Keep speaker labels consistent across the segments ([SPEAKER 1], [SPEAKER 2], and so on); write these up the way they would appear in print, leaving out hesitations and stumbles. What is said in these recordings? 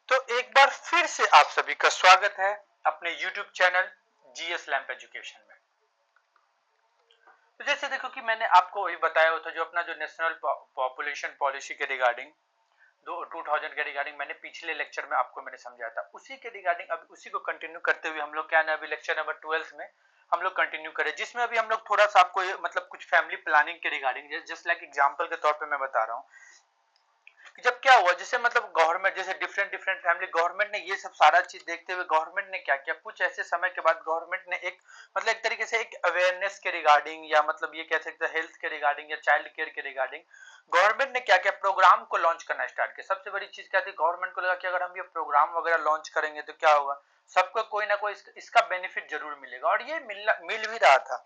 [SPEAKER 1] तो एक बार फिर से आप सभी का स्वागत है अपने YouTube channel GS lamp education में। तो जैसे देखो कि मैंने आपको वही बताया था जो अपना जो नेशनल पॉपुलेशन पॉलिसी के रिगार्डिंग 2000 के रिगार्डिंग मैंने पिछले लेक्चर में आपको मैंने समझाया था, उसी के रिगार्डिंग अभी उसी को कंटिन्यू करते हुए हम लोग क्या ना अभी लेक्चर नंबर 12 में हम लोग कंटिन्यू करें, जिसमें अभी हम लोग थोड़ा सा आपको मतलब कुछ फैमिली प्लानिंग के रिगार्डिंग जस्ट लाइक एग्जांपल के तौर पे मैं बता रहा हूँ कि जब क्या हुआ, जैसे मतलब गवर्नमेंट जैसे डिफरेंट डिफरेंट फैमिली गवर्नमेंट ने ये सब सारा चीज देखते हुए गवर्नमेंट ने क्या किया, कुछ ऐसे समय के बाद गवर्नमेंट ने एक मतलब एक तरीके से एक अवेयरनेस के रिगार्डिंग या मतलब ये कह सकते हैं हेल्थ के रिगार्डिंग या चाइल्ड केयर के रिगार्डिंग गवर्नमेंट ने क्या किया, प्रोग्राम को लॉन्च करना स्टार्ट किया। सबसे बड़ी चीज क्या थी, गवर्नमेंट को लगा कि अगर हम ये प्रोग्राम वगैरह लॉन्च करेंगे तो क्या होगा, सबको कोई ना कोई इसका बेनिफिट जरूर मिलेगा, और ये मिल भी रहा था।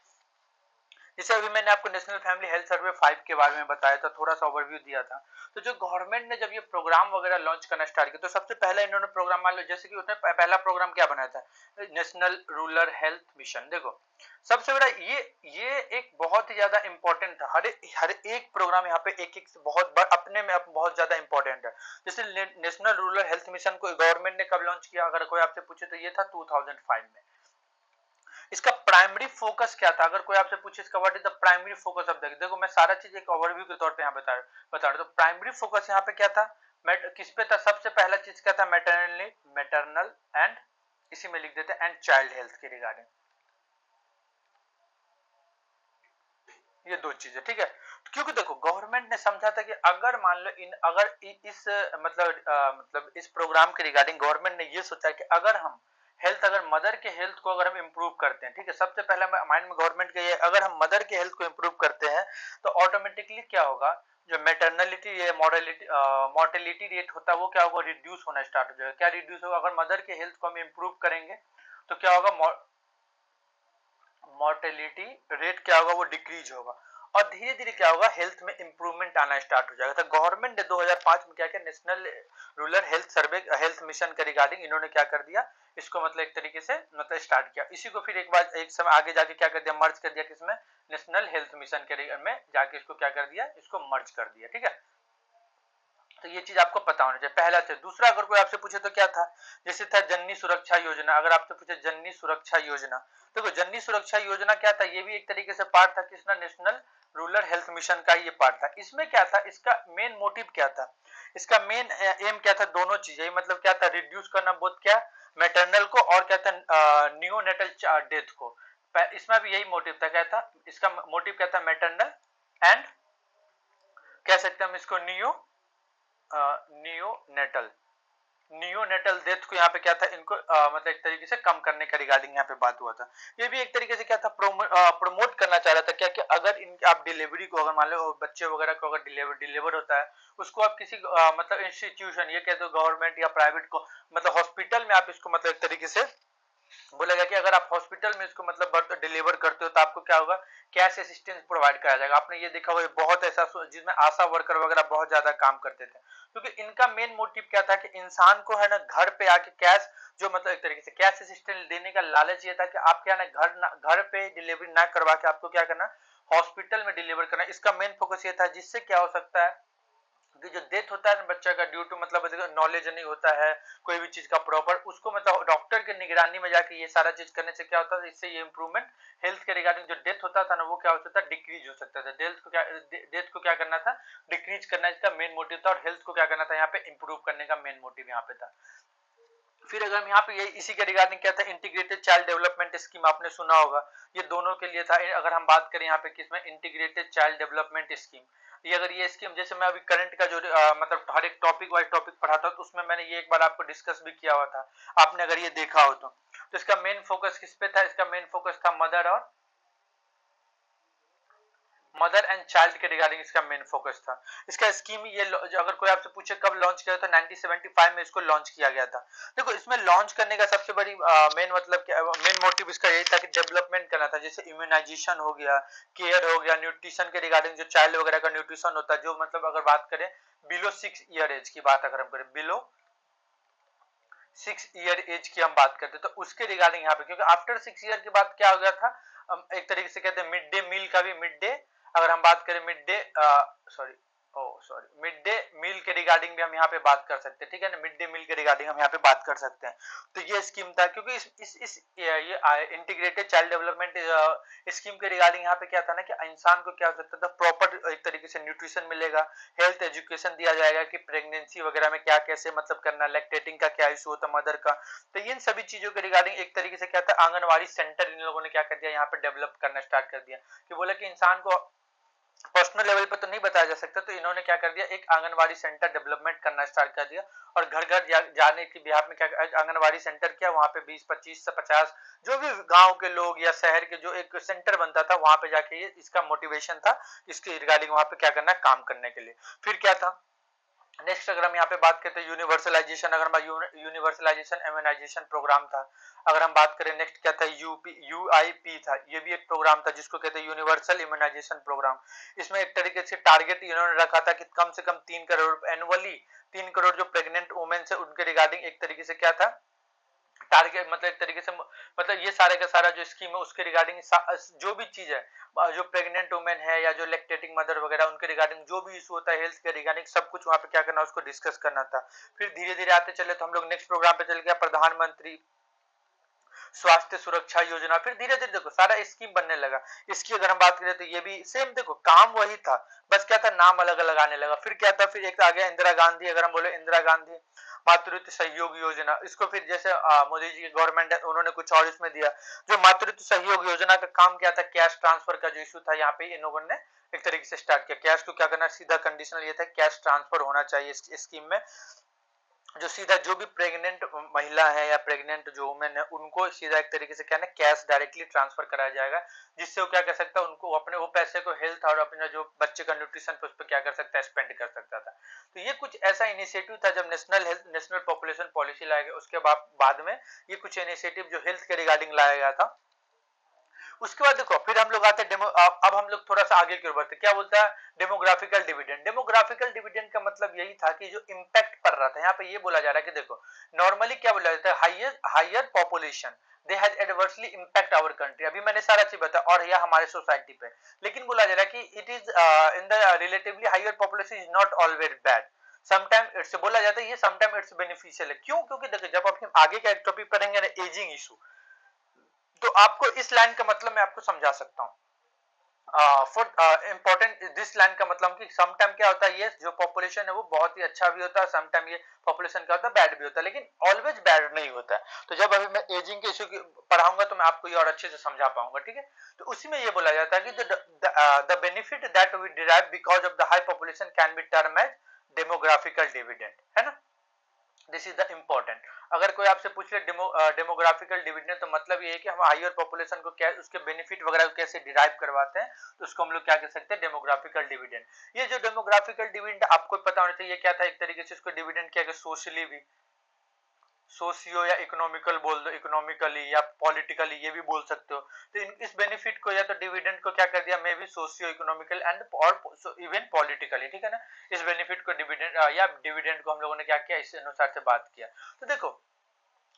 [SPEAKER 1] जैसे अभी मैंने आपको नेशनल फैमिली हेल्थ सर्वे 5 के बारे में बताया था, थोड़ा सा ओवरव्यू दिया था। तो जो गवर्नमेंट ने जब ये प्रोग्राम वगैरह लॉन्च करना स्टार्ट किया तो सबसे पहले इन्होंने प्रोग्राम मान लो, जैसे कि उसने पहला प्रोग्राम क्या बनाया था, नेशनल रूरल हेल्थ मिशन। देखो सबसे बड़ा ये एक बहुत ही ज्यादा इंपॉर्टेंट था। हर एक प्रोग्राम यहाँ पे एक एक बहुत बड़ा अपने में बहुत ज्यादा इंपॉर्टेंट है। जैसे नेशनल रूरल हेल्थ मिशन को गवर्नमेंट ने कब लॉन्च किया, अगर कोई आपसे पूछे तो ये था 2005 में। इसका प्राइमरी फोकस क्या था, अगर कोई आपसे पूछे इसका what is the primary focus of the, देखो मैं सारा चीज एक ओवरव्यू के तौर पे यहाँ बता रहा हूँ। तो प्राइमरी फोकस यहाँ पे क्या था, किस पे था, सबसे पहला चीज क्या था, मैटरनल एंड इसी में लिख देते एंड चाइल्ड हेल्थ के रिगार्डिंग, ये दो चीजें, ठीक है। क्योंकि देखो गवर्नमेंट ने समझा था कि अगर मान लो इस मतलब इस प्रोग्राम के रिगार्डिंग गवर्नमेंट ने ये सोचा कि अगर हम हेल्थ, अगर मदर के हेल्थ को अगर हम इंप्रूव करते हैं, ठीक है, सबसे पहला माइंड में गवर्नमेंट का ये, अगर हम मदर के हेल्थ को इंप्रूव करते हैं तो ऑटोमेटिकली क्या होगा, जो मेटर्नलिटी या मोर्टेलिटी रेट होता है वो क्या होगा, रिड्यूस होना स्टार्ट हो जाएगा। क्या रिड्यूस होगा, अगर मदर के हेल्थ को हम इंप्रूव करेंगे तो क्या होगा, मोर्टेलिटी रेट क्या होगा, वो डिक्रीज होगा, और धीरे धीरे क्या होगा, हेल्थ में इंप्रूवमेंट आना स्टार्ट हो जाएगा। तो गवर्नमेंट ने 2005 में क्या किया, national rural health survey health mission के रिगार्डिंग इन्होंने क्या कर दिया, इसको मतलब एक तरीके से मतलब स्टार्ट किया। इसी को फिर एक बार एक समय आगे जाके क्या कर दिया, मर्ज कर दिया, किसमें, नेशनल हेल्थ मिशन के में जाके इसको क्या कर दिया, इसको मर्ज कर दिया, ठीक है। तो ये चीज आपको पता होना चाहिए, पहला चीज। दूसरा अगर कोई आपसे पूछे तो क्या था, जैसे था जननी सुरक्षा योजना, अगर आपसे पूछे जननी सुरक्षा योजना, देखो जननी सुरक्षा योजना क्या था, ये भी एक तरीके से पार्ट था Kisna, national rural health mission का ये पार्ट था। इसमें क्या था, इसका मेन मोटिव क्या था, इसका मेन एम क्या था, दोनों चीजें मतलब क्या था, रिड्यूस करना बोथ क्या, मैटरनल को और क्या था, नियोनेटल डेथ को। इसमें भी यही मोटिव था, क्या था इसका मोटिव, क्या था, मैटरनल एंड कह सकते हैं हम इसको नियोनेटल डेथ को यहाँ पे क्या था, इनको मतलब एक तरीके से कम करने का रिगार्डिंग यहाँ पे बात हुआ था। ये भी एक तरीके से क्या था, प्रमोट करना चाह रहा था क्या कि अगर इनके आप डिलीवरी को, अगर मान लो बच्चे वगैरह को अगर डिलीवर होता है, उसको आप किसी मतलब इंस्टीट्यूशन, ये कहते हो गवर्नमेंट या प्राइवेट को, मतलब हॉस्पिटल में आप इसको मतलब एक तरीके से बोलेगा कि अगर आप हॉस्पिटल में इसको मतलब बर्थ डिलीवर करते हो तो आपको क्या होगा, कैश असिस्टेंस प्रोवाइड कराया जाएगा। आपने ये देखा होगा बहुत ऐसा जिसमें आशा वर्कर वगैरह बहुत ज्यादा काम करते थे, क्योंकि इनका मेन मोटिव क्या था कि इंसान को है ना घर पे आके कैश, जो मतलब एक तरीके से कैश असिस्टेंस देने का लालच ये था कि आप क्या ना घर पे डिलीवरी ना करवा के आपको क्या करना, हॉस्पिटल में डिलीवर करना। इसका मेन फोकस ये था, जिससे क्या हो सकता है कि जो डेथ होता है ना बच्चा का, ड्यू टू मतलब नॉलेज नहीं होता है कोई भी चीज का प्रॉपर, उसको मतलब डॉक्टर के निगरानी में जाके ये सारा चीज करने से क्या होता है, इससे ये इंप्रूवमेंट हेल्थ के रिगार्डिंग जो डेथ होता था ना वो क्या हो सकता है, डिक्रीज हो सकता था। डेथ को क्या करना था, डिक्रीज करना इसका मेन मोटिव था, और हेल्थ को क्या करना था यहाँ पे इंप्रूव करने का मेन मोटिव यहाँ पे था। फिर अगर हम यहाँ पे ये इसी के रिगार्डिंग क्या था, इंटीग्रेटेड चाइल्ड डेवलपमेंट स्कीम आपने सुना होगा, ये दोनों के लिए था। अगर हम बात करें यहाँ पे किसमें, इंटीग्रेटेड चाइल्ड डेवलपमेंट स्कीम, ये अगर ये स्कीम, जैसे मैं अभी करंट का जो मतलब हर एक टॉपिक वाइज टॉपिक पढ़ाता हूँ तो उसमें मैंने ये एक बार आपको डिस्कस भी किया हुआ था, आपने अगर ये देखा हो तो इसका मेन फोकस किस पे था, इसका मेन फोकस था मदर एंड चाइल्ड के रिगार्डिंग इसका मेन फोकस था। इसका स्कीम ये अगर कोई आपसे पूछे कब लॉन्च किया था, 1975 में इसको लॉन्च किया गया था। देखो इसमें लॉन्च करने का सबसे बड़ी मेन मतलब मेन मोटिव इसका यही था कि डेवलपमेंट करना था, जैसे इम्यूनाइजेशन हो गया, केयर हो गया, न्यूट्रिशन के रिगार्डिंग जो चाइल्ड वगैरह का न्यूट्रिशन होता है, जो मतलब अगर बात करें बिलो 6 ईयर एज की बात अगर हम करें, बिलो 6 ईयर एज की हम बात करते तो उसके रिगार्डिंग यहाँ पे, क्योंकि आफ्टर 6 ईयर के बाद क्या हो गया था, एक तरीके से कहते हैं मिड डे मील का भी, मिड डे अगर हम बात करें mid day sorry mid day meal के रिगार्डिंग भी हम यहाँ पे बात कर सकते हैं, ठीक है ना, मिड डे मील के रिगार्डिंग हम यहाँ पे बात कर सकते हैं। तो ये स्कीम था, क्योंकि इस ये इंटीग्रेटेड चाइल्ड डेवलपमेंट स्कीम के रिगार्डिंग यहाँ पे क्या था ना कि इंसान को क्या हो सकता था, प्रॉपर एक तरीके से न्यूट्रिशन मिलेगा, हेल्थ एजुकेशन दिया जाएगा कि प्रेगनेंसी वगैरह में क्या कैसे मतलब करना, लैक्टेटिंग का क्या इशू होता मदर का। तो इन सभी चीजों के रिगार्डिंग एक तरीके से क्या था, आंगनबाड़ी सेंटर इन लोगों ने क्या कर दिया, यहाँ पे डेवलप करना स्टार्ट कर दिया, कि बोला कि इंसान को पर्सनल लेवल पर तो नहीं बताया जा सकता, तो इन्होंने क्या कर दिया, एक आंगनबाड़ी सेंटर डेवलपमेंट करना स्टार्ट कर दिया, और घर घर जाने की बिहाफ में क्या आंगनबाड़ी सेंटर किया, वहां पे 20-25 से 50 जो भी गांव के लोग या शहर के जो एक सेंटर बनता था, वहां पे जाके ये इसका मोटिवेशन था, इसके रिगार्डिंग वहां पे क्या करना, काम करने के लिए। फिर क्या था नेक्स्ट, अगर हम यहाँ पे बात करते हैं यूनिवर्सलाइजेशन, अगर हम यूनिवर्सलाइजेशन इम्यूनाइजेशन प्रोग्राम था। अगर हम बात करें नेक्स्ट क्या था, यूआईपी था, ये भी एक प्रोग्राम था जिसको कहते हैं यूनिवर्सल इम्यूनाइजेशन प्रोग्राम। इसमें एक तरीके से टारगेट इन्होंने रखा था कि कम से कम 3 करोड़ एनुअली, 3 करोड़ जो प्रेग्नेंट वुमेन है उनके रिगार्डिंग एक तरीके से क्या था टारगेट, मतलब एक तरीके से मतलब ये सारे का सारा जो स्कीम है उसके रिगार्डिंग जो भी चीज है, जो प्रेग्नेंट वुमेन है या जो लैक्टेटिंग मदर वगैरह उनके रिगार्डिंग जो भी इशू होता है हेल्थ के रिगार्डिंग सब कुछ वहां पे क्या करना, उसको डिस्कस करना था। फिर धीरे धीरे आते चले तो हम लोग नेक्स्ट प्रोग्राम पे चल गया, प्रधानमंत्री स्वास्थ्य सुरक्षा योजना। फिर धीरे धीरे देखो सारा स्कीम बनने लगा। इसकी अगर हम बात करें तो ये भी सेम, देखो काम वही था, बस क्या था नाम अलग अलग आने लगा। फिर क्या था, फिर एक आ गया इंदिरा गांधी, अगर हम बोले इंदिरा गांधी मातृत्व सहयोग योजना, इसको फिर जैसे मोदी जी की गवर्नमेंट है उन्होंने कुछ और इसमें दिया। जो मातृत्व सहयोग योजना का काम क्या था, कैश ट्रांसफर का जो इशू था यहाँ पे इन लोगों ने एक तरीके से स्टार्ट किया। कैश को क्या करना, सीधा कंडीशनल ये था कैश ट्रांसफर होना चाहिए इस स्कीम में, जो सीधा जो भी प्रेग्नेंट महिला है या प्रेग्नेंट जो वुमेन है उनको सीधा एक तरीके से क्या ना कैश डायरेक्टली ट्रांसफर कराया जाएगा, जिससे वो क्या कर सकता है, उनको अपने वो पैसे को हेल्थ और अपने जो बच्चे का न्यूट्रिशन पे उस पर क्या कर सकता है, स्पेंड कर सकता था। तो ये कुछ ऐसा इनिशिएटिव था जब national health national population policy लाया गया, उसके बाद में ये कुछ इनिशिएटिव जो हेल्थ के रिगार्डिंग लाया गया था। उसके बाद देखो फिर हम लोग आते हैं अब हम लोग थोड़ा सा आगे की ओर बढ़ते, क्या बोलता है डेमोग्राफिकल डिविडेंड। डेमोग्राफिकल डिविडेंड का मतलब यही था कि जो इंपैक्ट पड़ रहा था, यहाँ पे ये बोला जा रहा है कि देखो नॉर्मली क्या बोला जाता है, higher population they has adversely impact our country, अभी मैंने सारा चीज बताया, और यह हमारे सोसाइटी पे। लेकिन बोला जा रहा है कि it is in the relatively higher population is not always bad, sometime it's बोला जाता है ये समटाइम इट्स बेनिफिशियल है। क्यों? क्योंकि देखो जब आप आगे का एक टॉपिक पढ़ेंगे ना एजिंग इशू, तो आपको इस लाइन का मतलब मैं आपको समझा सकता हूँ। फॉर इम्पोर्टेंट दिस लाइन का मतलब कि समटाइम क्या होता है, ये जो पॉपुलेशन है वो बहुत ही अच्छा भी होता है, समटाइम ये पॉपुलेशन क्या होता है बैड भी होता है, लेकिन ऑलवेज बैड नहीं होता है। तो जब अभी मैं एजिंग के इशू पढ़ाऊंगा तो मैं आपको ये और अच्छे से समझा पाऊंगा, ठीक है। तो उसी में ये बोला जाता है कि the benefit that we derive because of the high population can be term as demographical dividend, है ना। This is the important. अगर कोई आपसे पूछ ले डेमोग्राफिकल डिविडेंड, तो मतलब ये है कि हम हायर पॉपुलेशन को क्या उसके बेनिफिट वगैरह को कैसे डिराइव करवाते हैं, तो उसको हम लोग क्या कह सकते हैं, डेमोग्राफिकल डिविडेंड। ये जो डेमोग्राफिकल डिविडेंड आपको पता होना चाहिए क्या था, एक तरीके से इसको डिविडेंड क्या सोशली भी, सोशियो या इकोनॉमिकल बोल दो, इकोनॉमिकली या पॉलिटिकली ये भी बोल सकते हो। तो इस बेनिफिट को या तो डिविडेंड को क्या कर दिया, may be socio economical and और इवन पॉलिटिकली, ठीक है ना। इस बेनिफिट को डिविडेंड या डिविडेंड को हम लोगों ने क्या किया, इस अनुसार से बात किया। तो देखो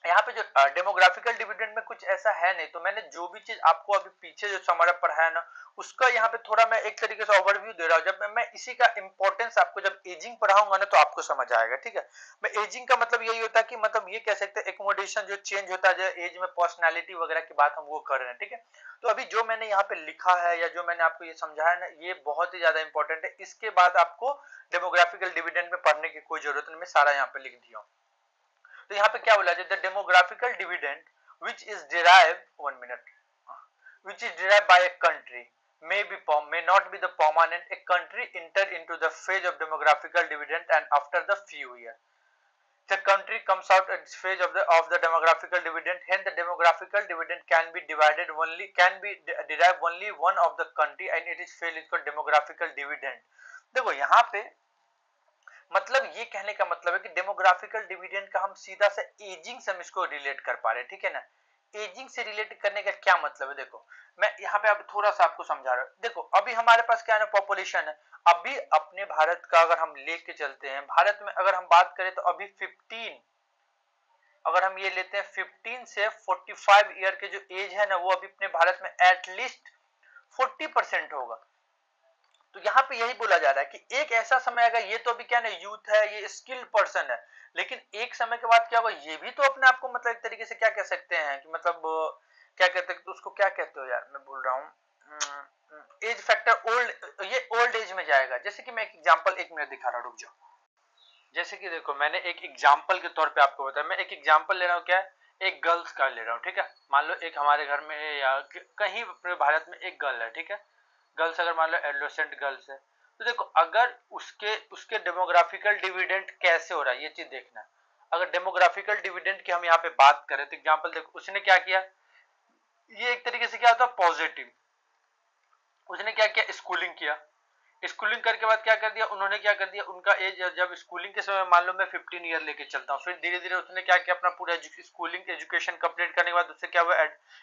[SPEAKER 1] यहाँ पे जो डेमोग्राफिकल डिविडेंड में कुछ ऐसा है नहीं, तो मैंने जो भी चीज आपको अभी पीछे जो समरअप पढ़ाया ना, उसका यहाँ पे थोड़ा मैं एक तरीके से ओवरव्यू दे रहा हूँ। जब मैं इसी का इंपॉर्टेंस आपको जब एजिंग पढ़ाऊंगा ना तो आपको समझ आएगा, ठीक है। मैं एजिंग का मतलब यही होता है कि मतलब ये कह सकते हैं एकोमोडेशन जो चेंज होता है, जो एज में पर्सनैलिटी वगैरह की बात हम वो कर रहे हैं, ठीक है। तो अभी जो मैंने यहाँ पे लिखा है या जो मैंने आपको ये समझाया ना, ये बहुत ही ज्यादा इंपॉर्टेंट है। इसके बाद आपको डेमोग्राफिकल डिविडेंड में पढ़ने की कोई जरूरत नहीं, मैं सारा यहाँ पे लिख दिया हूँ। तो यहाँ पे क्या बोला जाए, the demographical dividend which is derive 1 minute which is derived by a country may not be the permanent. A country enter into the phase of demographical dividend and after the few years the country comes out at phase of the demographical dividend. Hence the demographical dividend can be derived only one of the country and it is phase is called demographical dividend. देखो यहाँ पे मतलब ये कहने का मतलब है कि डेमोग्राफिकल डिविडेंड का हम सीधा से एजिंग से हम इसको रिलेट कर पा रहे हैं, ठीक है ना। एजिंग से रिलेट करने का क्या मतलब है, देखो मैं यहाँ पे अब थोड़ा सा आपको समझा रहा हूँ। देखो अभी हमारे पास क्या है, पॉपुलेशन है। अभी अपने भारत का अगर हम लेके चलते हैं, भारत में अगर हम बात करें तो अभी 15, अगर हम ये लेते हैं 15 से 45 ईयर के जो एज है ना, वो अभी अपने भारत में एटलीस्ट 40% होगा। तो यहाँ पे यही बोला जा रहा है कि एक ऐसा समय आएगा, ये तो अभी क्या ना यूथ है, ये स्किल्ड पर्सन है, लेकिन एक समय के बाद क्या होगा, ये भी तो अपने आप को मतलब एक तरीके से क्या कह सकते हैं कि मतलब क्या कहते हैं, तो उसको क्या कहते हो यार, मैं भूल रहा हूँ, एज फैक्टर, ओल्ड, ये ओल्ड एज में जाएगा। जैसे कि मैं एक एग्जांपल 1 मिनट दिखा रहा हूँ, रुक जाओ। जैसे कि देखो मैंने एक एग्जांपल के तौर पे आपको बताया, मैं एक एग्जांपल ले रहा हूँ, क्या है, एक गर्ल्स का ले रहा हूँ, ठीक है। मान लो एक हमारे घर में या कहीं अपने भारत में एक गर्ल है, ठीक है। गर्ल्स अगर मान लो एडोलेसेंट गर्ल्स है, तो देखो अगर उसके उसके डेमोग्राफिकल डिविडेंड कैसे हो रहा है, ये चीज देखना है। अगर डेमोग्राफिकल डिविडेंड की हम यहाँ पे बात करें तो एग्जांपल देखो, उसने क्या किया, ये एक तरीके से क्या होता है पॉजिटिव, उसने क्या किया, स्कूलिंग किया, स्कूलिंग करके बाद क्या कर दिया, उन्होंने क्या कर दिया, उनका एज जब स्कूलिंग के समय मान लो मैं 15 ईयर लेके चलता हूँ, फिर धीरे धीरे उसने क्या किया, अपना पूरा स्कूलिंग एजुकेशन कंप्लीट करने के बाद उससे क्या हुआ,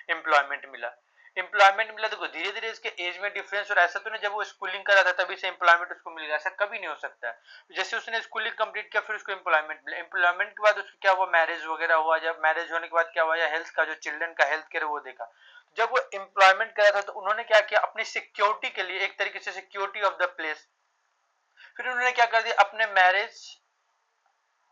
[SPEAKER 1] एम्प्लॉयमेंट मिला। एम्प्लॉयमेंट मिला, देखो धीरे धीरे इसके एज में डिफरेंस, और ऐसा तो नहीं जब वो स्कूलिंग कर रहा था तभी से एम्प्लॉयमेंट उसको मिल गया, ऐसा कभी नहीं हो सकता है। जैसे उसने स्कूलिंग कंप्लीट किया फिर उसको एम्प्लॉयमेंट मिला, एम्प्लॉयमेंट के बाद उसको क्या हुआ, मैरिज वगैरह हुआ, जब मैरिज होने के बाद क्या हुआ, या हेल्थ का जो चिल्ड्रन का हेल्थ केयर वो देखा। जब वो एम्प्लॉयमेंट करा था तो उन्होंने क्या किया, अपनी सिक्योरिटी के लिए, एक तरीके से सिक्योरिटी ऑफ द प्लेस, फिर उन्होंने क्या कर दिया, अपने मैरिज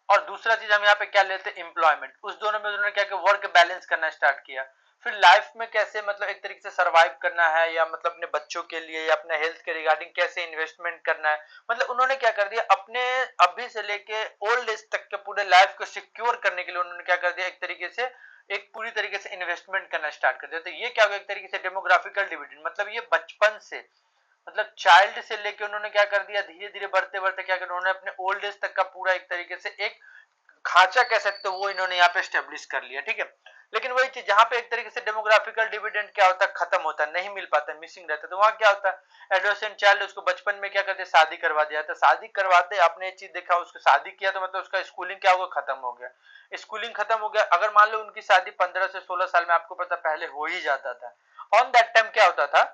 [SPEAKER 1] और दूसरा चीज हम यहाँ पे क्या लेते हैं, एम्प्लॉयमेंट, उस दोनों में उन्होंने क्या किया, वर्क बैलेंस करना स्टार्ट किया। फिर लाइफ में कैसे मतलब एक तरीके से सरवाइव करना है, या मतलब अपने बच्चों के लिए या अपने हेल्थ के रिगार्डिंग कैसे इन्वेस्टमेंट करना है, मतलब उन्होंने क्या कर दिया, अपने अभी से लेके ओल्ड एज तक के पूरे लाइफ को सिक्योर करने के लिए उन्होंने क्या कर दिया, एक तरीके से एक पूरी तरीके से इन्वेस्टमेंट करना स्टार्ट कर दिया। तो ये क्या होगा, एक तरीके से डेमोग्राफिकल डिविडेंड, मतलब ये बचपन से, मतलब चाइल्ड से लेके उन्होंने क्या कर दिया, धीरे धीरे बढ़ते बढ़ते क्या कर, उन्होंने अपने ओल्ड एज तक का पूरा एक तरीके से एक खांचा कह सकते हो वो इन्होंने यहाँ पे स्टेब्लिश कर लिया, ठीक है। लेकिन वही चीज जहां पे एक तरीके से डेमोग्राफिकल डिविडेंड क्या होता है, खत्म होता है, नहीं मिल पाता, मिसिंग रहता है, तो वहां क्या होता है, एडोलेसेंट चाइल्ड उसको बचपन में क्या करते, शादी करवा दिया था, शादी करवाते आपने एक चीज देखा, उसको शादी किया तो मतलब उसका स्कूलिंग क्या होगा, खत्म हो गया, स्कूलिंग खत्म हो गया। अगर मान लो उनकी शादी 15 से 16 साल में, आपको पता पहले हो ही जाता था, ऑन दैट टाइम क्या होता था,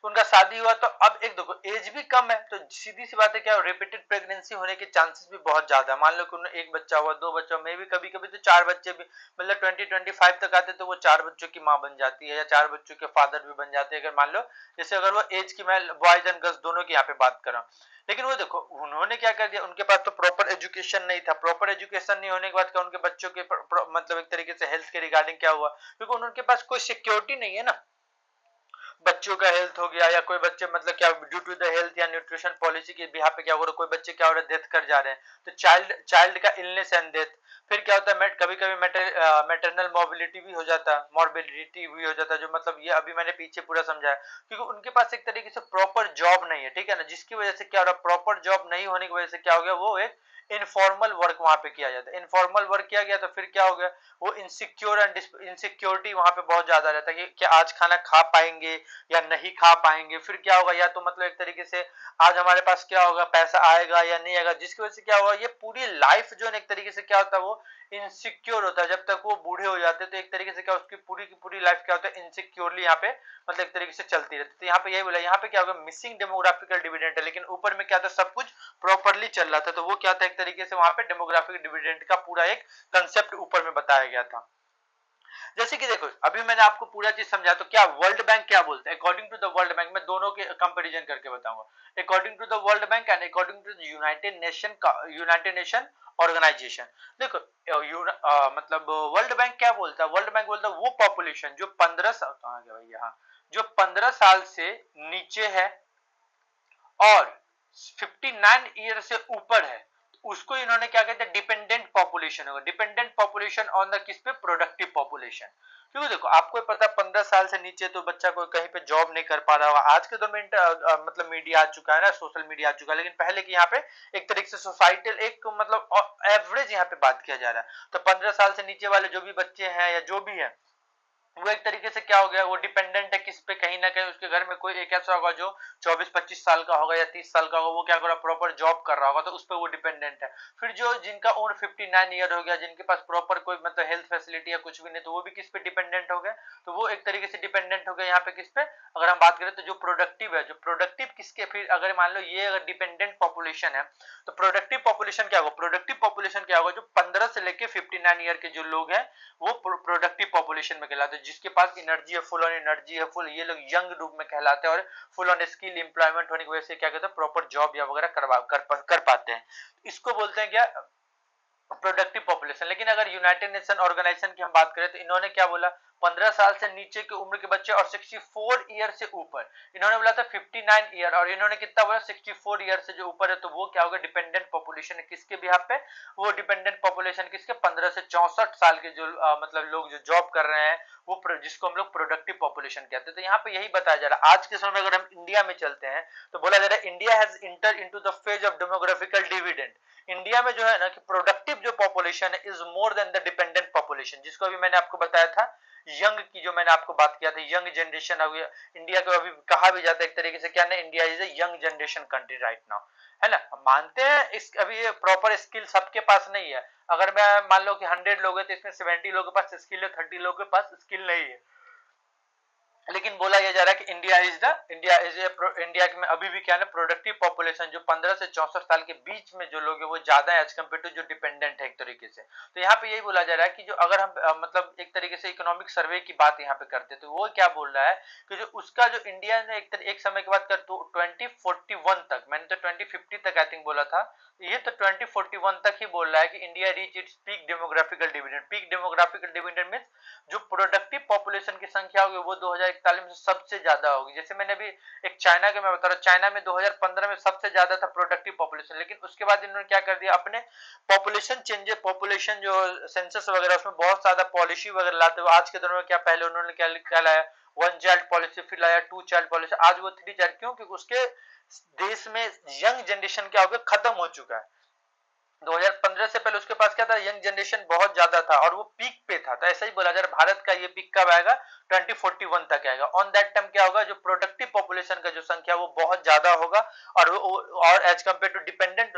[SPEAKER 1] उनका शादी हुआ, तो अब एक देखो एज भी कम है, तो सीधी सी बात है क्या, रिपीटेड प्रेगनेंसी होने के चांसेस भी बहुत ज्यादा है। मान लो कि उन्हें एक बच्चा हुआ, 2 बच्चा, मे भी कभी कभी तो 4 बच्चे भी, मतलब 20-25 तक आते तो वो 4 बच्चों की माँ बन जाती है, या 4 बच्चों के फादर भी बन जाते हैं, अगर मान लो जैसे अगर वो एज की, मैं बॉयज एंड गर्ल्स दोनों की यहाँ पे बात कर रहा हूँ। लेकिन वो देखो उन्होंने क्या कर दिया, उनके पास तो प्रॉपर एजुकेशन नहीं था, प्रॉपर एजुकेशन नहीं होने के बाद क्या उनके बच्चों के मतलब एक तरीके से हेल्थ के रिगार्डिंग क्या हुआ, क्योंकि उनके पास कोई सिक्योरिटी नहीं है ना, बच्चों का हेल्थ हो गया, या कोई बच्चे मतलब क्या ड्यू टू द हेल्थ या न्यूट्रिशन पॉलिसी के बिहाफ पे क्या हो रहा है, कोई बच्चे क्या हो रहा है, डेथ कर जा रहे हैं, तो चाइल्ड का इलनेस एंड डेथ। फिर क्या होता है, कभी कभी मैटरनल मोबिलिटी भी हो जाता है, मॉर्बिडिटी भी हो जाता है, जो मतलब ये अभी मैंने पीछे पूरा समझाया, क्योंकि उनके पास एक तरीके से प्रॉपर जॉब नहीं है, ठीक है ना, जिसकी वजह से क्या हो रहा है, प्रॉपर जॉब नहीं होने की वजह से क्या हो गया, वो एक इनफॉर्मल वर्क वहां पे किया जाता है, इनफॉर्मल वर्क किया गया, तो फिर क्या हो गया, वो इनसिक्योर एंड इनसिक्योरिटी वहां पे बहुत ज्यादा रहता है कि क्या आज खाना खा पाएंगे या नहीं खा पाएंगे, फिर क्या होगा, या तो मतलब एक तरीके से आज हमारे पास क्या होगा, पैसा आएगा या नहीं आएगा, जिसकी वजह से क्या होगा, ये पूरी लाइफ जो है एक तरीके से क्या होता है, वो इनसिक्योर होता है, जब तक वो बूढ़े हो जाते हैं तो एक तरीके से क्या उसकी पूरी की पूरी लाइफ क्या होता है, इनसिक्योरली यहाँ पे मतलब एक तरीके से चलती रहती है। तो यहाँ पे यही बोला, यहाँ पे क्या होगा, मिसिंग डेमोग्राफिकल डिविडेंड है, लेकिन ऊपर में क्या था, सब कुछ प्रॉपरली चल रहा था, तो वो क्या था, एक तरीके से वहां पे डेमोग्राफिक डिविडेंड का पूरा एक कंसेप्ट ऊपर में बताया गया था। जैसे कि देखो अभी मैंने आपको पूरा चीज समझाया, तो क्या वर्ल्ड बैंक क्या बोलते हैं, according to the world bank, मैं दोनों के कंपैरिजन करके बताऊंगा, according to the world bank and according to the united nation organisation. देखो मतलब वर्ल्ड बैंक क्या बोलता है, वर्ल्ड बैंक बोलता है वो पॉपुलेशन जो 15 साल, कहाँ गया भाई, यहाँ जो 15 साल से नीचे है और 59 ईयर से ऊपर है, उसको इन्होंने क्या कहते हैं, डिपेंडेंट पॉपुलेशन होगा। डिपेंडेंट पॉपुलेशन ऑन द किस पे, प्रोडक्टिव पॉपुलेशन। क्योंकि देखो आपको पता 15 साल से नीचे तो बच्चा कोई कहीं पे जॉब नहीं कर पा रहा होगा, आज के दौर में मतलब मीडिया आ चुका है ना, सोशल मीडिया आ चुका है, लेकिन पहले की यहाँ पे एक तरीके से सोसाइटल एक मतलब एवरेज यहाँ पे बात किया जा रहा है, तो 15 साल से नीचे वाले जो भी बच्चे हैं या जो भी है, वो एक तरीके से क्या हो गया, वो डिपेंडेंट है किस पे, कहीं ना कहीं उसके घर में कोई एक ऐसा होगा जो 24-25 साल का होगा या 30 साल का होगा, वो क्या कर रहा है, प्रॉपर जॉब कर रहा होगा, तो उस पर वो डिपेंडेंट है। फिर जो जिनका उम्र 59 ईयर हो गया, जिनके पास प्रॉपर कोई मतलब हेल्थ फैसिलिटी या कुछ भी नहीं, तो वो भी किस पे डिपेंडेंट हो गया, तो वो एक तरीके से डिपेंडेंट हो गया यहाँ पे किस पे, अगर हम बात करें तो जो प्रोडक्टिव है, जो प्रोडक्टिव किसके, फिर अगर मान लो ये अगर डिपेंडेंट पॉपुलेशन है, तो प्रोडक्टिव पॉपुलेशन क्या होगा, प्रोडक्टिव पॉपुलेशन क्या होगा, जो 15 से लेके 59 ईयर के जो लोग हैं वो प्रोडक्टिव पॉपुलेशन में कहलाते हैं, जिसके पास एनर्जी है, फुल ऑन एनर्जी है, फुल, ये लोग यंग रूप में कहलाते हैं और फुल ऑन स्किल एम्प्लॉयमेंट होने की वजह से क्या कहते हैं प्रॉपर जॉब या वगैरह कर पाते हैं। इसको बोलते हैं क्या, प्रोडक्टिव पॉपुलेशन। लेकिन अगर यूनाइटेड नेशन ऑर्गेनाइजेशन की हम बात करें तो इन्होंने क्या बोला, 15 साल से नीचे की उम्र के बच्चे और 64 ईयर से ऊपर, इन्होंने बोला था 59 ईयर, और इन्होंने कितना बोला 64 ईयर से जो ऊपर है, तो वो क्या होगा डिपेंडेंट पॉपुलेशन है। किसके बिहाफ पे, वो डिपेंडेंट पॉपुलेशन किसके, 15 से 64 साल के जो मतलब लोग जो जॉब कर रहे हैं, वो जिसको हम लोग प्रोडक्टिव पॉपुलेशन कहते हैं। तो यहाँ पे यही बताया जा रहा है। आज के समय में अगर हम इंडिया में चलते हैं तो बोला जा रहा है India has enter into the phase of demographical dividend. India में जो है ना कि प्रोडक्टिव जो पॉपुलेशन है is more than the dependent population, जिसको अभी मैंने आपको बताया था यंग की, जो मैंने आपको बात किया था यंग जनरेशन। अभी इंडिया को अभी कहा भी जाता है एक तरीके से क्या ना, India is a young generation country right now, है ना। मानते हैं इस अभी प्रॉपर स्किल सबके पास नहीं है। अगर मैं मान लो कि 100 लोग हैं तो इसमें 70 लोगों के पास स्किल है, 30 लोगों के पास स्किल नहीं है। लेकिन बोला यह जा रहा है कि इंडिया में अभी भी क्या है प्रोडक्टिव पॉपुलेशन जो 15 से 64 साल के बीच में जो लोग हैं वो ज्यादा है एज कम्पेयर टू जो डिपेंडेंट है एक तरीके से। तो यहाँ पे यही बोला जा रहा है कि जो अगर हम मतलब एक तरीके से इकोनॉमिक सर्वे की बात यहाँ पे करते तो वो क्या बोल रहा है कि जो उसका जो इंडिया ने एक समय के बाद कर तो 2041 तक, मैंने तो 2050 तक आई थिंक बोला था, ये तो 2041 तक ही बोल रहा है कि India reach its peak demographical dividend. Peak demographical dividend means जो प्रोडक्टिव पॉपुलेशन की संख्या होगी वो 2041 में सबसे ज्यादा होगी। जैसे मैंने अभी एक चाइना के मैं बता रहा हूँ, चाइना में 2015 में सबसे ज्यादा था प्रोडक्टिव पॉपुलेशन, लेकिन उसके बाद इन्होंने क्या कर दिया, अपने पॉपुलेशन जो सेंसस वगैरह उसमें बहुत ज्यादा पॉलिसी वगैरह लाते हुए आज के दौर में क्या, पहले उन्होंने क्या लाया 1 चाइल्ड पॉलिसी, फिर लाया 2 चाइल्ड पॉलिसी, आज वो 3 चाइल्ड। क्यों, क्योंकि उसके देश में यंग जनरेशन क्या हो गया, खत्म हो चुका है। 2015 से पहले उसके पास क्या था, यंग जनरेशन बहुत ज्यादा था और वो पीक पे था। तो ऐसा ही बोला जा रहा है भारत का ये पीक कब आएगा, 2041 तक आएगा। ऑन दैट टाइम क्या होगा, जो प्रोडक्टिव पॉपुलेशन का जो संख्या वो बहुत ज्यादा होगा और एज कम्पेयर टू डिपेंडेंट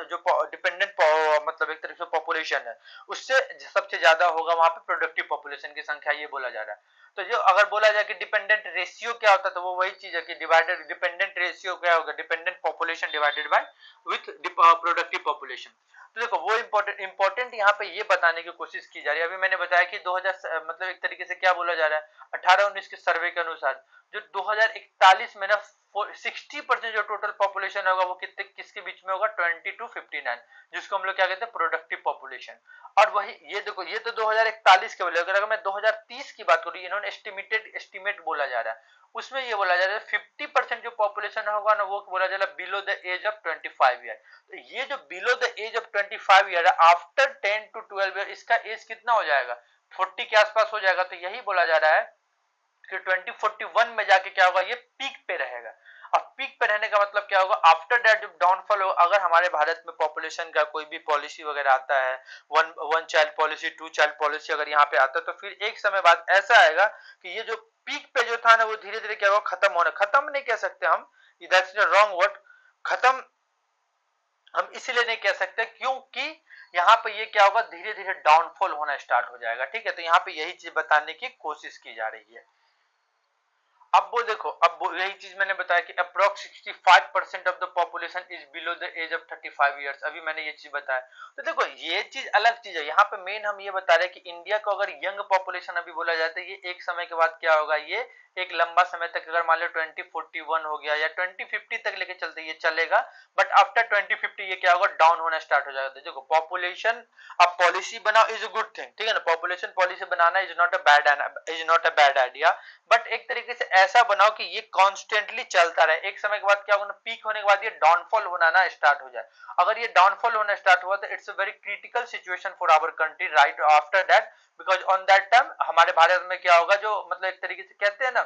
[SPEAKER 1] मतलब एक तरीके से पॉपुलेशन है उससे सबसे ज्यादा होगा वहां पे प्रोडक्टिव पॉपुलेशन की संख्या, ये बोला जा रहा है। तो जो अगर बोला जाए कि डिपेंडेंट रेशियो क्या होता है तो वो वही चीज है कि डिवाइडेड डिपेंडेंट रेशियो क्या होगा, dependent population divided by with productive population. तो देखो वो इंपॉर्टेंट यहाँ पे ये बताने की कोशिश की जा रही है। अभी मैंने बताया कि 2000 मतलब एक तरीके से क्या बोला जा रहा है 18-19 के सर्वे के अनुसार जो 2041 में ना 60% जो टोटल पॉपुलेशन होगा वो किसके बीच में होगा, 20 to 59, जिसको हम लोग क्या कहते हैं प्रोडक्टिव पॉपुलेशन। और वही ये देखो ये तो 2041 के बोले, अगर मैं 2030 की बात करूँ, इन्होंने एस्टिमेट बोला जा रहा है, उसमें ये बोला जा रहा है 50% जो पॉपुलेशन होगा ना वो बोला जा रहा है below the age of 25 year. तो ये जो below the age of 25 year है आफ्टर 10 to 12 ईयर, इसका एज कितना हो जाएगा, 40 के आसपास हो जाएगा। तो यही बोला जा रहा है कि 2041 में जाके क्या होगा, ये पीक पे रहेगा। और पीक पे रहने का मतलब क्या होगा, आफ्टर दैट जब डाउनफॉल होगा, अगर हमारे भारत में पॉपुलेशन का कोई भी पॉलिसी वगैरह आता है, one child policy, 2 child policy अगर यहाँ पे आता है, तो फिर एक समय बाद ऐसा आएगा कि ये जो पीक पे जो था ना वो धीरे धीरे क्या होगा, खत्म नहीं कह सकते हम, दैट्स द रॉन्ग वर्ड, खत्म हम इसलिए नहीं कह सकते क्योंकि यहाँ पे ये क्या होगा, धीरे धीरे डाउनफॉल होना स्टार्ट हो जाएगा। ठीक है, तो यहाँ पे यही चीज बताने की कोशिश की जा रही है। अब वो देखो, अब वो यही चीज मैंने बताया कि approx 65% of the population is below the age of 35 years. अभी मैंने ये चीज बताया। तो देखो ये चीज अलग चीज है, यहाँ पे मेन हम ये बता रहे हैं कि इंडिया को अगर यंग पॉपुलेशन अभी बोला जाता है, ये एक समय के बाद क्या होगा, ये एक लंबा समय तक अगर मान लो 2041 हो गया या 2050 तक लेके चलते ये चलेगा, बट आफ्टर 2050 ये क्या होगा, डाउन होना स्टार्ट हो जाएगा। तो देखो पॉपुलेशन अब पॉलिसी बनाओ इज अ गुड थिंग, ठीक है ना, population policy banana is not a bad idea, but एक तरीके से ऐसा बनाओ कि ये कॉन्स्टेंटली चलता रहे। एक समय के बाद क्या होगा, पीक होने के बाद ये डाउनफॉल होना ना स्टार्ट हो जाए। अगर ये डाउनफॉल होना स्टार्ट हुआ तो it's a very critical situation for our country right after that, because on that time हमारे भारत में क्या होगा, जो मतलब एक तरीके से कहते हैं ना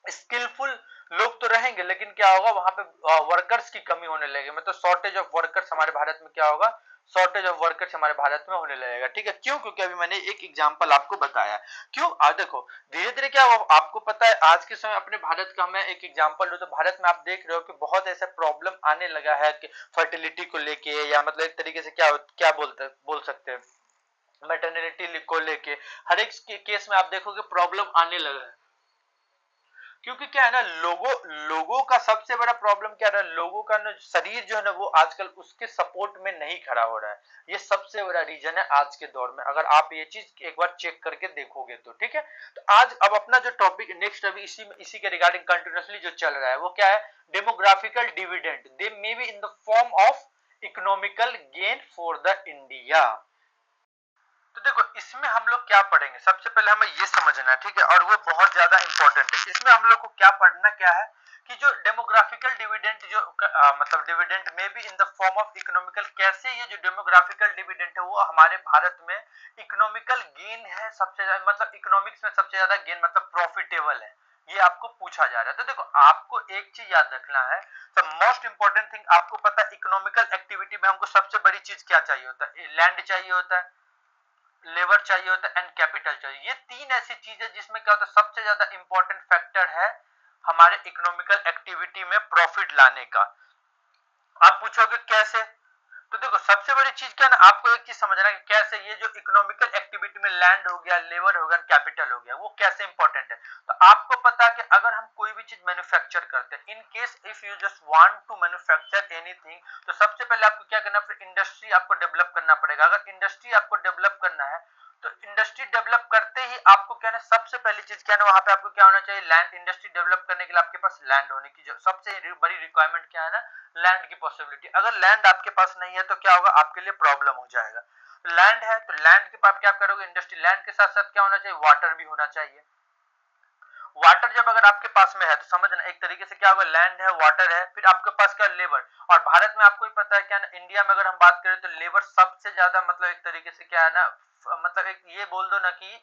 [SPEAKER 1] स्किलफुल लोग तो रहेंगे, लेकिन क्या होगा वहां पे वर्कर्स की कमी होने लगेगी। मतलब शॉर्टेज ऑफ वर्कर्स हमारे भारत में क्या होगा, शॉर्टेज ऑफ वर्कर्स हमारे भारत में होने लगेगा। ठीक है, क्यों, क्योंकि अभी मैंने एक एग्जांपल आपको बताया। क्यों, देखो धीरे धीरे क्या होगा, आपको पता है आज के समय अपने भारत का मैं एक एग्जांपल लूं तो भारत में आप देख रहे हो कि बहुत ऐसा प्रॉब्लम आने लगा है कि फर्टिलिटी को लेके, या मतलब एक तरीके से क्या बोल सकते हैं मैटरनिटी को लेके, हर एक केस में आप देखोगे प्रॉब्लम आने लगा है। क्योंकि क्या है ना, लोगों का सबसे बड़ा प्रॉब्लम क्या है, लोगों का ना शरीर जो है ना वो आजकल उसके सपोर्ट में नहीं खड़ा हो रहा है। ये सबसे बड़ा रीजन है आज के दौर में, अगर आप ये चीज एक बार चेक करके देखोगे तो। ठीक है, तो आज अब अपना जो टॉपिक नेक्स्ट अभी इसी के रिगार्डिंग कंटिन्यूसली जो चल रहा है वो क्या है, demographical dividend they may be in the form of economical gain for the India. तो देखो इसमें हम लोग क्या पढ़ेंगे, सबसे पहले हमें ये समझना है, ठीक है, और वो बहुत ज्यादा इंपॉर्टेंट है। इसमें हम लोग को क्या पढ़ना क्या है कि जो डेमोग्राफिकल डिविडेंड जो मतलब डिविडेंड में भी इन द फॉर्म ऑफ इकोनॉमिकल, कैसे ये जो डेमोग्राफिकल डिविडेंड है वो हमारे भारत में इकोनॉमिकल गेन है सबसे ज्यादा, मतलब इकोनॉमिक्स में सबसे ज्यादा गेन मतलब प्रॉफिटेबल है, ये आपको पूछा जा रहा है। तो देखो आपको एक चीज याद रखना है, द मोस्ट इंपॉर्टेंट थिंग आपको पता है, इकोनॉमिकल एक्टिविटी में हमको सबसे बड़ी चीज क्या चाहिए होता है, लैंड चाहिए होता है, लेबर चाहिए होता है एंड कैपिटल चाहिए। ये तीन ऐसी चीजें जिसमें क्या होता है, सबसे ज्यादा इंपॉर्टेंट फैक्टर है हमारे इकोनॉमिकल एक्टिविटी में प्रॉफिट लाने का। आप पूछोगे कैसे, तो देखो सबसे बड़ी चीज क्या है ना, आपको एक चीज समझना है कि कैसे ये जो इकोनॉमिकल एक्टिविटी में लैंड हो गया, लेबर हो गया, कैपिटल हो गया, वो कैसे इंपॉर्टेंट है। तो आपको पता है कि अगर हम कोई भी चीज मैन्युफैक्चर करते हैं, in case if you just want to manufacture anything, तो सबसे पहले आपको क्या करना है, फिर इंडस्ट्री आपको डेवलप करना पड़ेगा। अगर इंडस्ट्री आपको डेवलप करना है तो इंडस्ट्री डेवलप करते ही आपको क्या है, सबसे पहली चीज क्या है, वहां पे आपको क्या होना चाहिए, लैंड। इंडस्ट्री डेवलप करने के लिए आपके पास लैंड होने की जो सबसे बड़ी रिक्वायरमेंट क्या है ना, लैंड की पॉसिबिलिटी। अगर लैंड आपके पास नहीं है तो क्या होगा, आपके लिए प्रॉब्लम हो जाएगा। लैंड है तो लैंड के पास क्या करोगे, इंडस्ट्री। लैंड के साथ साथ क्या होना चाहिए, वाटर भी होना चाहिए। वाटर जब अगर आपके पास में है तो समझना एक तरीके से क्या होगा, लैंड है, वाटर है, फिर आपके पास क्या, लेबर। और भारत में आपको ही पता है क्या ना, इंडिया में अगर हम बात करें तो लेबर सबसे ज्यादा मतलब एक तरीके से क्या है ना, मतलब एक ये बोल दो ना कि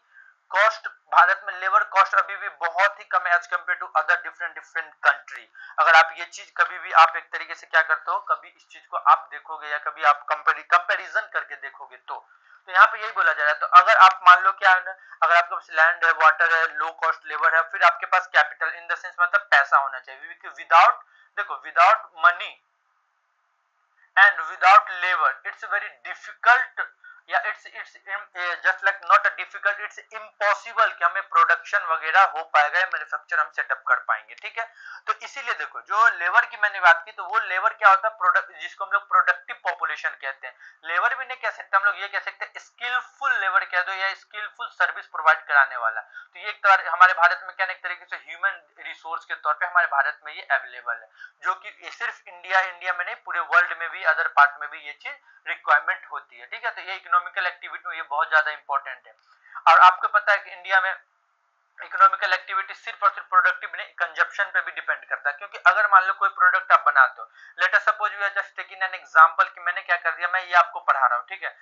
[SPEAKER 1] कॉस्ट, भारत में लेबर कॉस्ट अभी भी बहुत ही कम है as compare to other different different country. अगर आप ये चीज कभी भी आप एक तरीके से क्या करते हो, कभी इस चीज को आप देखोगे या कभी आप कंपेरिजन करके देखोगे तो यहाँ पे यही बोला जा रहा है। तो अगर आप मान लो क्या है ना, अगर आपके पास लैंड है, वाटर है, लो कॉस्ट लेबर है, फिर आपके पास कैपिटल इन द सेंस मतलब पैसा होना चाहिए। विदाउट, देखो without money and without labour it's very difficult, या it's just like not a difficult, it's impossible कि हमें प्रोडक्शन वगैरह हो पाएगा या मैन्युफैक्चर हम सेटअप कर पाएंगे। ठीक है, तो इसीलिए देखो जो लेबर की मैंने बात की, तो वो लेबर क्या होता है, प्रोडक्ट, जिसको हम लोग प्रोडक्टिव पॉपुलेशन कहते हैं। लेबर भी नहीं कह सकते हम लोग, ये कह सकते हैं स्किलफुल लेबर कह दो या स्किलफुल सर्विस प्रोवाइड कराने वाला। तो ये एक तरह हमारे भारत में क्या एक तरीके से ह्यूमन रिसोर्स के तौर पे हमारे भारत में ये अवेलेबल है, जो कि सिर्फ इंडिया में नहीं पूरे वर्ल्ड में भी, अदर पार्ट में भी ये चीज रिक्वायरमेंट होती है। ठीक है, तो ये इकोनॉमिकल एक्टिविटी में ये बहुत ज्यादा इंपॉर्टेंट है। और आपको पता है कि इंडिया में इकोनॉमिकल एक्टिविटी सिर्फ और सिर्फ प्रोडक्टिव नहीं, कंजप्शन पे भी डिपेंड करता है। क्योंकि अगर मान लो कोई प्रोडक्ट आप बनाते हो, let us suppose we are just taking an example कि मैंने क्या कर दिया, मैं ये आपको पढ़ा रहा हूँ, ठीक है,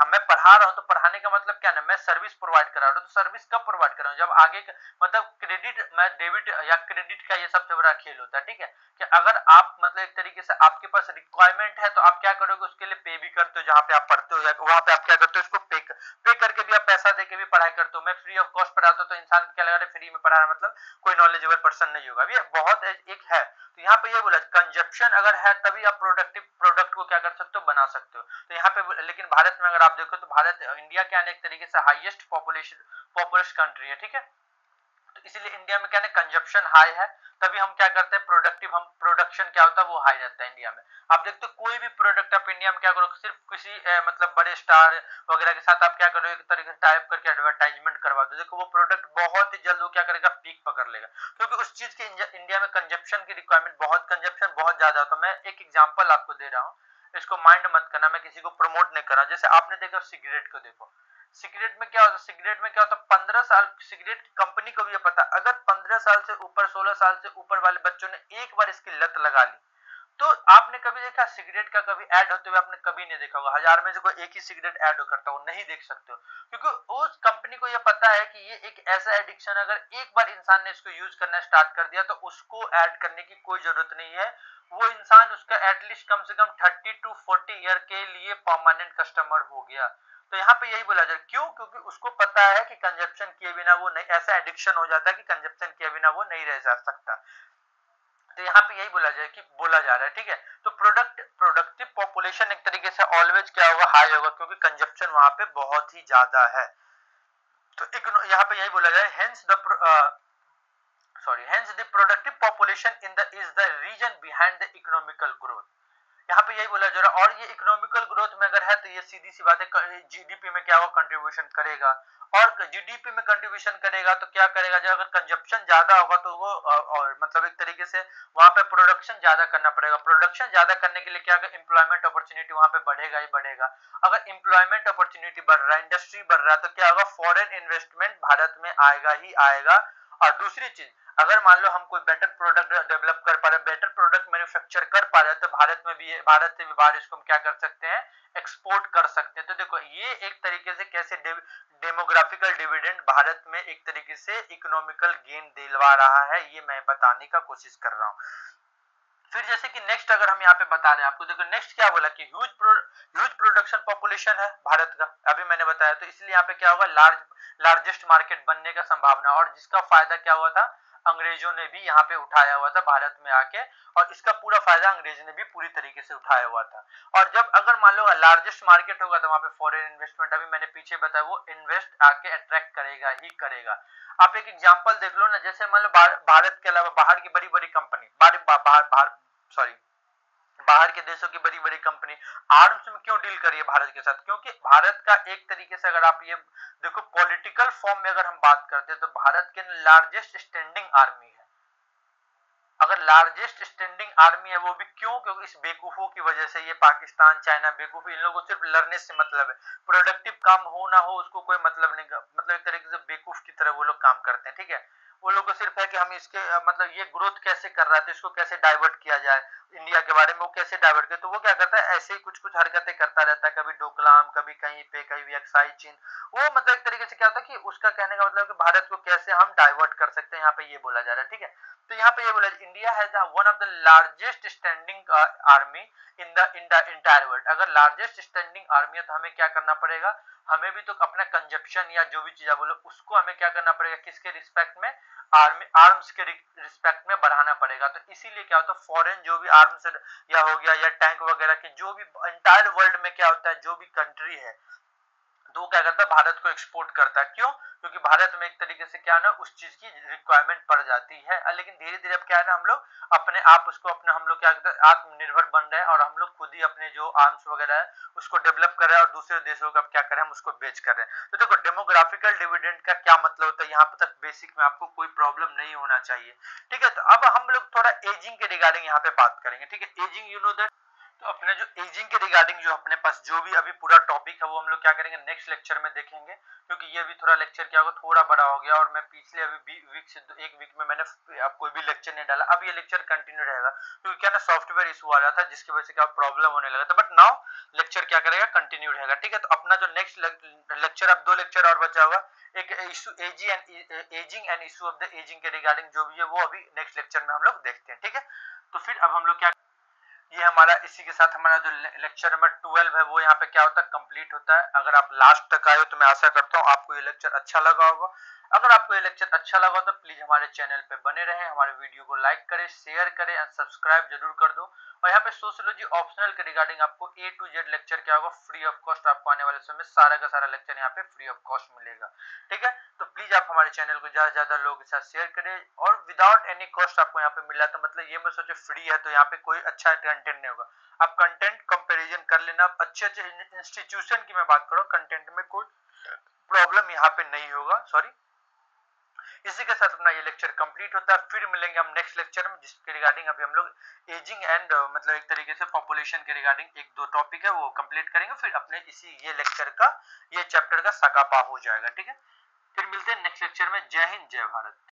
[SPEAKER 1] मैं पढ़ा रहा हूँ, तो पढ़ाने का मतलब क्या ना, मैं सर्विस प्रोवाइड करा रहा हूँ। तो सर्विस कब प्रोवाइड कर रहा हूँ, जब आगे मतलब क्रेडिट, मैं डेबिट या क्रेडिट का ये सबसे बड़ा खेल होता है। ठीक है, कि अगर आप मतलब एक तरीके से आपके पास रिक्वायरमेंट है तो आप क्या करोगे, उसके लिए पे भी करते हो, जहां पे आप पढ़ते हो या वहां पे आप क्या करते हो, इसको पे करके भी आप पैसा देके भी पढ़ाई करते हो। मैं फ्री ऑफ कॉस्ट पढ़ाता हूँ तो इंसान क्या लगा रहा है, फ्री में पढ़ा रहा है मतलब कोई नॉलेजेबल पर्सन नहीं होगा, ये बहुत एक है। तो यहाँ पे ये बोला कंजप्शन अगर है तभी आप प्रोडक्टिव प्रोडक्ट को क्या कर सकते हो, बना सकते हो। तो यहाँ पे लेकिन भारत में अगर आप देखो तो भारत, इंडिया क्या है एक तरीके से हाईएस्ट पॉपुलेशन कंट्री है। ठीक है, तो इसीलिए इंडिया में क्या है, कंजप्शन हाई है, तभी हम क्या करते हैं, प्रोडक्टिव, हम प्रोडक्शन क्या होता है वो हाई रहता है इंडिया में। आप देखते हो कोई भी प्रोडक्ट आप इंडिया में क्या करो, सिर्फ किसी मतलब बड़े स्टार वगैरह के साथ आप क्या करो, एक तरीके से टाइप करके एडवर्टाइजमेंट करवा दो, देखो वो प्रोडक्ट बहुत ही जल्द वो क्या करेगा, पीक पकड़ लेगा, क्योंकि उस चीज के इंडिया में कंजप्शन की रिक्वायरमेंट बहुत, कंजप्शन बहुत ज्यादा होता है। मैं एक एग्जाम्पल आपको दे रहा हूँ, इसको माइंड मत करना, मैं किसी को प्रमोट नहीं कर रहा हूँ। जैसे आपने देखा सिगरेट को देखो, सिगरेट में क्या होता है, सिगरेट में क्या होता है, 15 साल सिगरेट कंपनी को भी ये पता, अगर 15 साल से ऊपर, 16 साल से ऊपर वाले बच्चों ने एक बार इसकी लत लगा ली, तो आपने कभी देखा सिगरेट का कभी ऐड होते हुए, आपने कभी नहीं देखा होगा, 1000 में से कोई एक ही सिगरेट ऐड करता हो, नहीं देख सकते हो, क्योंकि उस कंपनी को ये पता है कि ये एक ऐसा एडिक्शन, अगर एक बार इंसान ने इसको यूज करना स्टार्ट कर दिया तो उसको ऐड करने की कोई जरूरत नहीं है, वो इंसान उसका एटलीस्ट कम से कम 30 to 40 ईयर के लिए परमानेंट कस्टमर हो गया। तो यहाँ पे यही बोला जाए, क्यों, क्योंकि उसको पता है कि कंजप्शन किए बिना वो नहीं, ऐसा एडिक्शन हो जाता है कि कंजप्शन किए बिना वो नहीं रह जा सकता। तो यहाँ पे यही बोला जाए कि बोला जा रहा है। ठीक है, तो प्रोडक्टिव पॉपुलेशन एक तरीके से ऑलवेज क्या होगा, हाई होगा, क्योंकि कंजप्शन वहां पे बहुत ही ज्यादा है। तो यहाँ पे यही बोला जाए, hence the sorry hence the productive population in the is the reason behind the economical growth. यहाँ पे यही बोला जा रहा है। और ये इकोनॉमिकल ग्रोथ में अगर है तो ये सीधी सी बात है, जीडीपी में क्या होगा, कंट्रीब्यूशन करेगा। और जीडीपी में कंट्रीब्यूशन करेगा तो क्या करेगा, जब अगर कंजप्शन ज्यादा होगा तो वो और मतलब एक तरीके से वहां पे प्रोडक्शन ज्यादा करना पड़ेगा। प्रोडक्शन ज्यादा करने के लिए क्या होगा, एम्प्लॉयमेंट अपॉर्चुनिटी वहां पे बढ़ेगा ही बढ़ेगा। अगर एम्प्लॉयमेंट अपॉर्चुनिटी बढ़ रहा है, इंडस्ट्री बढ़ रहा है, तो क्या होगा, फॉरेन इन्वेस्टमेंट भारत में आएगा ही आएगा। और दूसरी चीज, अगर मान लो हम कोई बेटर प्रोडक्ट डेवलप कर पा रहे हैं, बेटर प्रोडक्ट मैन्युफैक्चर कर पा रहे हैं, तो भारत में भी, भारत से भी बाहर इसको हम क्या कर सकते हैं, एक्सपोर्ट कर सकते हैं। तो देखो ये एक तरीके से कैसे डेमोग्राफिकल डिविडेंड भारत में एक तरीके से इकोनॉमिकल गेन दिलवा रहा है, ये मैं बताने का कोशिश कर रहा हूँ। फिर जैसे कि नेक्स्ट अगर हम यहाँ पे बता रहे हैं आपको, देखो नेक्स्ट क्या बोला कि ह्यूज प्रोडक्शन पॉपुलेशन है भारत का, अभी मैंने बताया। तो इसलिए यहाँ पे क्या होगा, लार्जेस्ट मार्केट बनने का संभावना, और जिसका फायदा क्या हुआ था, अंग्रेजों ने भी यहाँ पे उठाया हुआ था भारत में आके, और इसका पूरा फायदा अंग्रेज ने भी पूरी तरीके से उठाया हुआ था। और जब अगर मान लो लार्जेस्ट मार्केट होगा तो वहां पे फॉरेन इन्वेस्टमेंट, अभी मैंने पीछे बताया, वो इन्वेस्ट आके अट्रैक्ट करेगा ही करेगा। आप एक एग्जांपल देख लो ना, जैसे मान लो भारत के अलावा बाहर की बड़ी बड़ी कंपनी, बाहर के देशों की बड़ी बड़ी कंपनी आर्म्स में क्यों डील कर रही है भारत के साथ, क्योंकि भारत का एक तरीके से अगर आप ये देखो पॉलिटिकल फॉर्म में अगर हम बात करते हैं तो भारत के लार्जेस्ट स्टैंडिंग आर्मी है। अगर लार्जेस्ट स्टैंडिंग आर्मी है वो भी क्यों, क्योंकि इस बेवकूफों की वजह से, ये पाकिस्तान चाइना बेवकूफ, इन लोगों को सिर्फ लड़ने से मतलब है, प्रोडक्टिव काम हो ना हो उसको कोई मतलब नहीं, मतलब एक तरीके से बेवकूफ की तरह वो लोग काम करते हैं, ठीक है। वो लोग को सिर्फ है कि हम इसके मतलब ये ग्रोथ कैसे कर रहा है तो इसको कैसे डाइवर्ट किया जाए, इंडिया के बारे में वो कैसे डाइवर्ट करे, तो वो क्या करता है, ऐसे ही कुछ कुछ हरकतें करता रहता है, कभी डोकलाम, कभी कहीं पे, कहीं भी एक्साइज चीन, वो मतलब एक तरीके से क्या होता है कि उसका कहने का मतलब कि भारत को कैसे हम डाइवर्ट कर सकते हैं, यहाँ पे ये बोला जा रहा है, ठीक है। तो यहाँ पे ये बोला, India has one of the largest standing army in the entire world. अगर लार्जेस्ट स्टैंडिंग आर्मी है तो हमें क्या करना पड़ेगा, हमें भी तो अपना कंजप्शन या जो भी चीज बोलो उसको हमें क्या करना पड़ेगा, किसके रिस्पेक्ट में, आर्म्स के रिस्पेक्ट में बढ़ाना पड़ेगा। तो इसीलिए क्या होता है, फॉरेन जो भी आर्म्स या हो गया या टैंक वगैरह के जो भी इंटायर वर्ल्ड में क्या होता है, जो भी कंट्री है तो क्या करता है, भारत को एक्सपोर्ट करता है। क्यों, क्योंकि भारत में एक तरीके से क्या है ना, उस चीज की रिक्वायरमेंट पड़ जाती है। लेकिन धीरे धीरे अब क्या है ना, हम लोग अपने आप उसको अपने हम लोग क्या करते हैं, आत्मनिर्भर बन रहे हैं, और हम लोग खुद ही अपने जो आर्म्स वगैरह है उसको डेवलप कर रहे हैं, और दूसरे देशों का क्या करें, हम उसको बेच कर रहे हैं। तो देखो डेमोग्राफिकल डिविडेंड का क्या मतलब होता है, यहाँ पे तक बेसिक में आपको कोई प्रॉब्लम नहीं होना चाहिए, ठीक है। तो अब हम लोग थोड़ा एजिंग के रिगार्डिंग यहाँ पे बात करेंगे, ठीक है। एजिंग यू नो दैट, तो अपने जो एजिंग के रिगार्डिंग जो अपने पास जो भी अभी पूरा टॉपिक है वो हम लोग क्या करेंगे, नेक्स्ट लेक्चर में देखेंगे, क्योंकि ये भी थोड़ा लेक्चर क्या होगा, थोड़ा बड़ा हो गया, और मैं पिछले अभी वीक से एक वीक में मैंने अब कोई भी लेक्चर नहीं डाला। अब ये लेक्चर कंटिन्यू रहेगा, क्योंकि क्या ना सॉफ्टवेयर इशू आ रहा था जिसकी वजह से क्या प्रॉब्लम होने लगा था, बट नाउ लेक्चर क्या करेगा, कंटिन्यू रहेगा, ठीक है। तो अपना जो नेक्स्ट लेक्चर, अब 2 लेक्चर और बचा होगा, एक issue ageing and issue of the ageing के रिगार्डिंग जो भी है वो अभी नेक्स्ट लेक्चर में हम लोग देखते हैं, ठीक है। तो फिर अब हम लोग क्या, ये हमारा इसी के साथ हमारा जो लेक्चर नंबर 12 है वो यहाँ पे क्या होता है, कंप्लीट होता है। अगर आप लास्ट तक आए हो तो मैं आशा करता हूँ आपको ये लेक्चर अच्छा लगा होगा। अगर आपको ये लेक्चर अच्छा लगा तो प्लीज हमारे चैनल पे बने रहें, हमारे वीडियो को लाइक करें, शेयर करें एंड सब्सक्राइब जरूर कर दो। और यहाँ पे सोशियोलॉजी ऑप्शनल के रिगार्डिंग आपको A to Z लेक्चर क्या होगा, फ्री ऑफ कॉस्ट आपको आने वाले समय सारा का सारा लेक्चर यहाँ पे फ्री ऑफ कॉस्ट मिलेगा, ठीक है। तो प्लीज आप हमारे चैनल को ज्यादा से ज्यादा लोगों के साथ शेयर करें, और विदाउट एनी कॉस्ट आपको यहाँ पे मिल रहा है, तो मतलब ये मत सोचो फ्री है तो यहाँ पे कोई अच्छा कंटेंट नहीं होगा। आप कंटेंट कंपैरिजन कर लेना, अच्छे अच्छे इंस्टीट्यूशन की मैं बात करूँ, कंटेंट में कोई प्रॉब्लम यहाँ पे नहीं होगा, सॉरी। इसी के साथ अपना ये लेक्चर कंप्लीट होता है। फिर मिलेंगे हम नेक्स्ट लेक्चर में, जिसके रिगार्डिंग अभी हम लोग एजिंग एंड मतलब एक तरीके से पॉपुलेशन के रिगार्डिंग 1-2 टॉपिक है वो कंप्लीट करेंगे, फिर अपने इसी ये लेक्चर का, ये चैप्टर का सकापा हो जाएगा, ठीक है। फिर मिलते हैं नेक्स्ट लेक्चर में। जय हिंद, जय भारत।